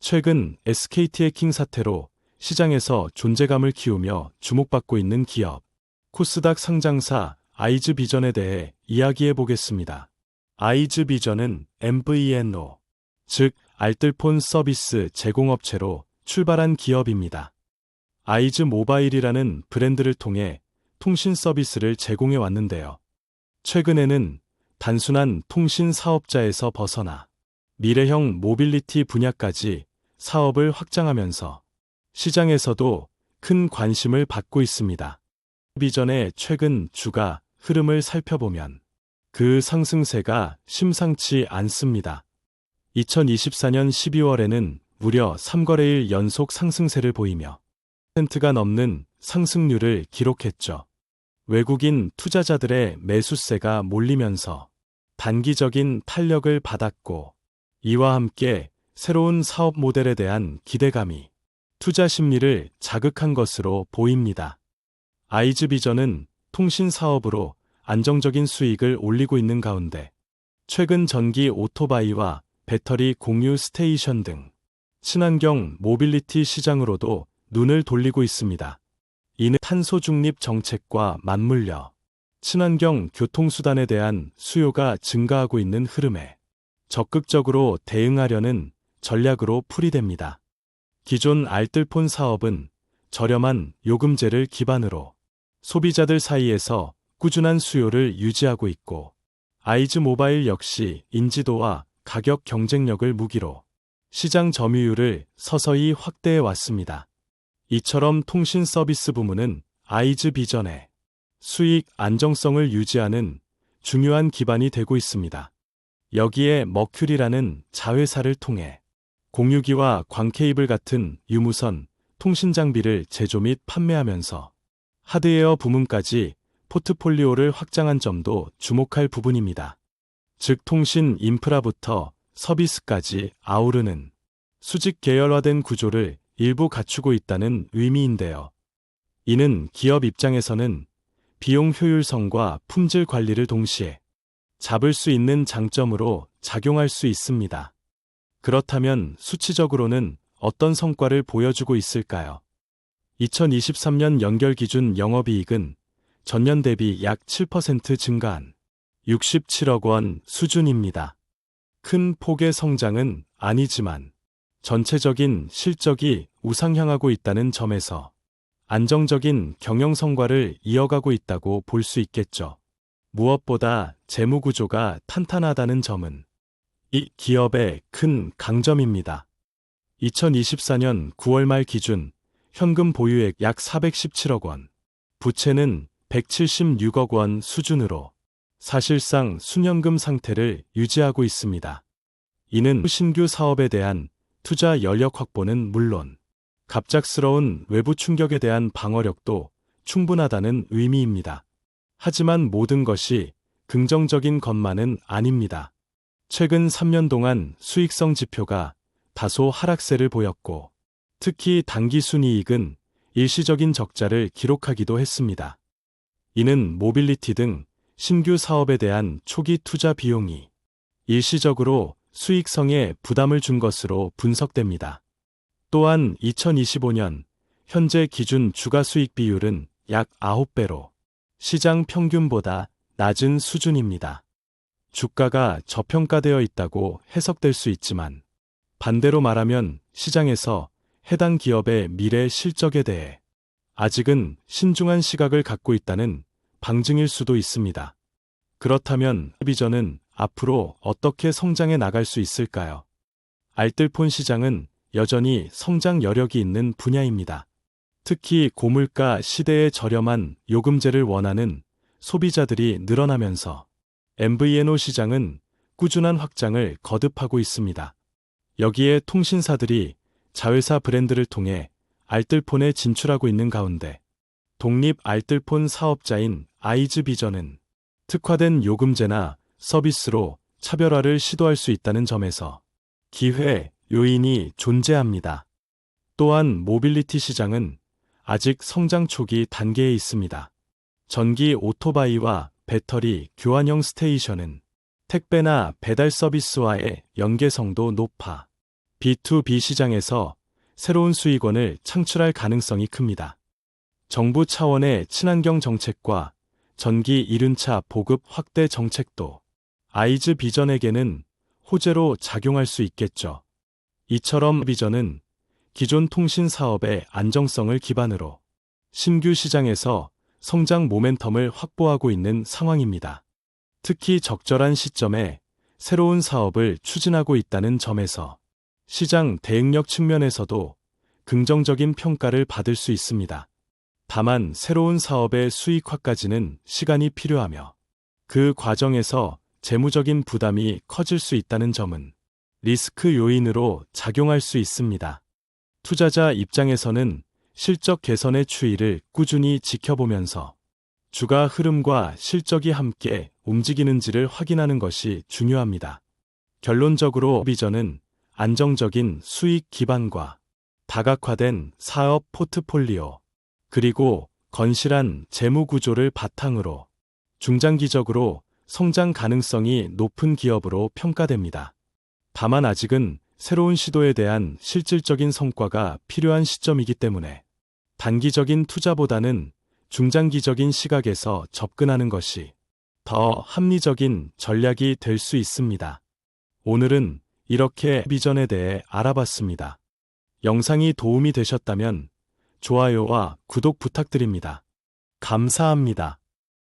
최근 SKT 해킹 사태로 시장에서 존재감을 키우며 주목받고 있는 기업, 코스닥 상장사 아이즈비전에 대해 이야기해 보겠습니다. 아이즈비전은 MVNO, 즉 알뜰폰 서비스 제공업체로 출발한 기업입니다. 아이즈모바일이라는 브랜드를 통해 통신 서비스를 제공해 왔는데요. 최근에는 단순한 통신 사업자에서 벗어나 미래형 모빌리티 분야까지 사업을 확장하면서 시장에서도 큰 관심을 받고 있습니다. 비전의 최근 주가 흐름을 살펴보면 그 상승세가 심상치 않습니다. 2024년 12월에는 무려 3거래일 연속 상승세를 보이며 10%가 넘는 상승률을 기록했죠. 외국인 투자자들의 매수세가 몰리면서 단기적인 탄력을 받았고, 이와 함께 새로운 사업 모델에 대한 기대감이 투자 심리를 자극한 것으로 보입니다. 아이즈비전은 통신 사업으로 안정적인 수익을 올리고 있는 가운데 최근 전기 오토바이와 배터리 공유 스테이션 등 친환경 모빌리티 시장으로도 눈을 돌리고 있습니다. 이는 탄소 중립 정책과 맞물려 친환경 교통수단에 대한 수요가 증가하고 있는 흐름에 적극적으로 대응하려는 전략으로 풀이됩니다. 기존 알뜰폰 사업은 저렴한 요금제를 기반으로 소비자들 사이에서 꾸준한 수요를 유지하고 있고, 아이즈모바일 역시 인지도와 가격 경쟁력을 무기로 시장 점유율을 서서히 확대해 왔습니다. 이처럼 통신 서비스 부문은 아이즈비전의 수익 안정성을 유지하는 중요한 기반이 되고 있습니다. 여기에 머큐리라는 자회사를 통해 공유기와 광케이블 같은 유무선 통신 장비를 제조 및 판매하면서 하드웨어 부문까지 포트폴리오를 확장한 점도 주목할 부분입니다. 즉 통신 인프라부터 서비스까지 아우르는 수직 계열화된 구조를 일부 갖추고 있다는 의미인데요. 이는 기업 입장에서는 비용 효율성과 품질 관리를 동시에 잡을 수 있는 장점으로 작용할 수 있습니다. 그렇다면 수치적으로는 어떤 성과를 보여주고 있을까요? 2023년 연결 기준 영업이익은 전년 대비 약 7% 증가한 67억 원 수준입니다. 큰 폭의 성장은 아니지만 전체적인 실적이 우상향하고 있다는 점에서 안정적인 경영 성과를 이어가고 있다고 볼 수 있겠죠. 무엇보다 재무 구조가 탄탄하다는 점은 이 기업의 큰 강점입니다. 2024년 9월 말 기준 현금 보유액 약 417억 원, 부채는 176억 원 수준으로 사실상 순현금 상태를 유지하고 있습니다. 이는 신규 사업에 대한 투자 여력 확보는 물론 갑작스러운 외부 충격에 대한 방어력도 충분하다는 의미입니다. 하지만 모든 것이 긍정적인 것만은 아닙니다. 최근 3년 동안 수익성 지표가 다소 하락세를 보였고, 특히 당기순이익은 일시적인 적자를 기록하기도 했습니다. 이는 모빌리티 등 신규 사업에 대한 초기 투자 비용이 일시적으로 수익성에 부담을 준 것으로 분석됩니다. 또한 2025년 현재 기준 주가 수익 비율은 약 9배로 시장 평균보다 낮은 수준입니다. 주가가 저평가되어 있다고 해석될 수 있지만, 반대로 말하면 시장에서 해당 기업의 미래 실적에 대해 아직은 신중한 시각을 갖고 있다는 방증일 수도 있습니다. 그렇다면 비전은 앞으로 어떻게 성장해 나갈 수 있을까요? 알뜰폰 시장은 여전히 성장 여력이 있는 분야입니다. 특히 고물가 시대에 저렴한 요금제를 원하는 소비자들이 늘어나면서 MVNO 시장은 꾸준한 확장을 거듭하고 있습니다. 여기에 통신사들이 자회사 브랜드를 통해 알뜰폰에 진출하고 있는 가운데 독립 알뜰폰 사업자인 아이즈비전은 특화된 요금제나 서비스로 차별화를 시도할 수 있다는 점에서 기회 요인이 존재합니다. 또한 모빌리티 시장은 아직 성장 초기 단계에 있습니다. 전기 오토바이와 배터리 교환형 스테이션은 택배나 배달 서비스와의 연계성도 높아 B2B 시장에서 새로운 수익원을 창출할 가능성이 큽니다. 정부 차원의 친환경 정책과 전기 이륜차 보급 확대 정책도 아이즈 비전에게는 호재로 작용할 수 있겠죠. 이처럼 비전은 기존 통신 사업의 안정성을 기반으로 신규 시장에서 성장 모멘텀을 확보하고 있는 상황입니다. 특히 적절한 시점에 새로운 사업을 추진하고 있다는 점에서 시장 대응력 측면에서도 긍정적인 평가를 받을 수 있습니다. 다만 새로운 사업의 수익화까지는 시간이 필요하며 그 과정에서 재무적인 부담이 커질 수 있다는 점은 리스크 요인으로 작용할 수 있습니다. 투자자 입장에서는 실적 개선의 추이를 꾸준히 지켜보면서 주가 흐름과 실적이 함께 움직이는지를 확인하는 것이 중요합니다. 결론적으로 비전은 안정적인 수익 기반과 다각화된 사업 포트폴리오, 그리고 건실한 재무 구조를 바탕으로 중장기적으로 성장 가능성이 높은 기업으로 평가됩니다. 다만 아직은 새로운 시도에 대한 실질적인 성과가 필요한 시점이기 때문에 단기적인 투자보다는 중장기적인 시각에서 접근하는 것이 더 합리적인 전략이 될 수 있습니다. 오늘은 이렇게 비전에 대해 알아봤습니다. 영상이 도움이 되셨다면 좋아요와 구독 부탁드립니다. 감사합니다.